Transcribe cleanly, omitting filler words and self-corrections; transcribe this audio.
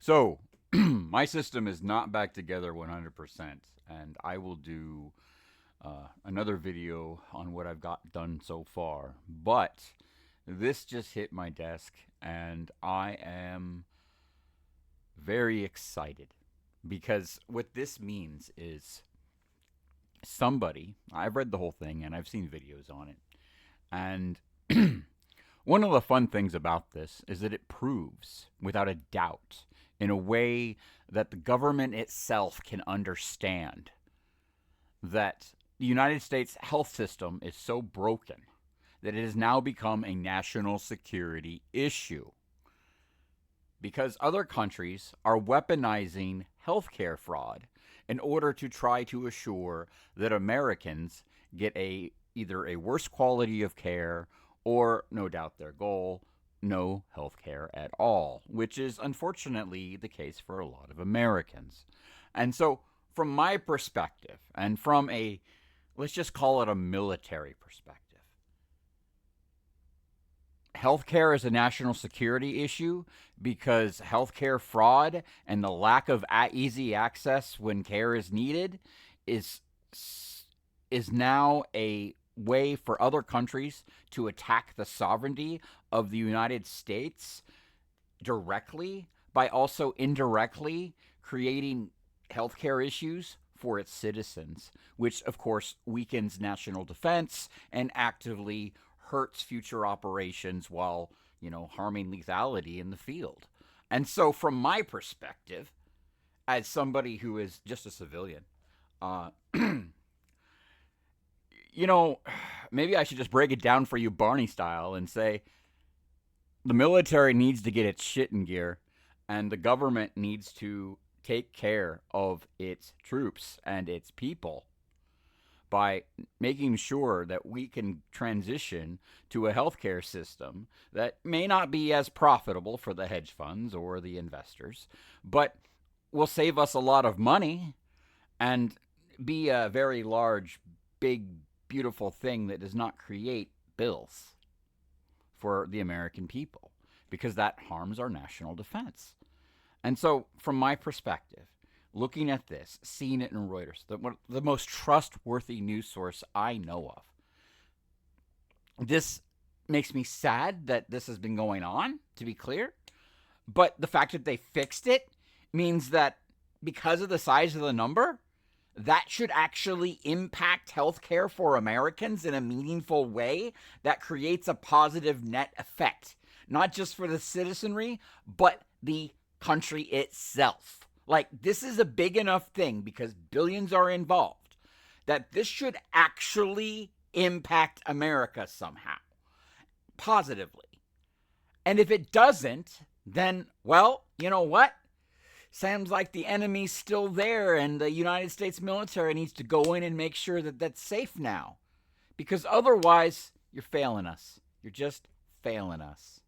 So, my system is not back together 100%, and I will do another video on what I've got done so far. But this just hit my desk, and I am very excited because what this means is somebody, I've read the whole thing and I've seen videos on it, and one of the fun things about this is that it proves, without a doubt, in a way that the government itself can understand, that the United States health system is so broken that it has now become a national security issue because other countries are weaponizing healthcare fraud in order to try to assure that Americans get a either a worse quality of care or, no doubt their goal, no health care at all, which is unfortunately the case for a lot of Americans. And so, from my perspective, and from a, let's just call it a military perspective, healthcare is a national security issue because healthcare fraud and the lack of easy access when care is needed is is now a way for other countries to attack the sovereignty of the United States directly by also indirectly creating healthcare issues for its citizens, which of course weakens national defense and actively hurts future operations while, harming lethality in the field. And so, from my perspective, as somebody who is just a civilian, uh, you know, maybe I should just break it down for you, Barney style, and say the military needs to get its shit in gear, and the government needs to take care of its troops and its people by making sure that we can transition to a healthcare system that may not be as profitable for the hedge funds or the investors, but will save us a lot of money and be a very large, big, beautiful thing that does not create bills for the American people because that harms our national defense. And so, from my perspective, looking at this, seeing it in Reuters, the most trustworthy news source I know of, this makes me sad that this has been going on, to be clear. But the fact that they fixed it means that because of the size of the number, that should actually impact healthcare for Americans in a meaningful way that creates a positive net effect, not just for the citizenry, but the country itself. Like, this is a big enough thing because billions are involved that this should actually impact America somehow, positively. And if it doesn't, then, well, you know what? Sounds like the enemy's still there, and the United States military needs to go in and make sure that that's safe now. Because otherwise, you're failing us. You're just failing us.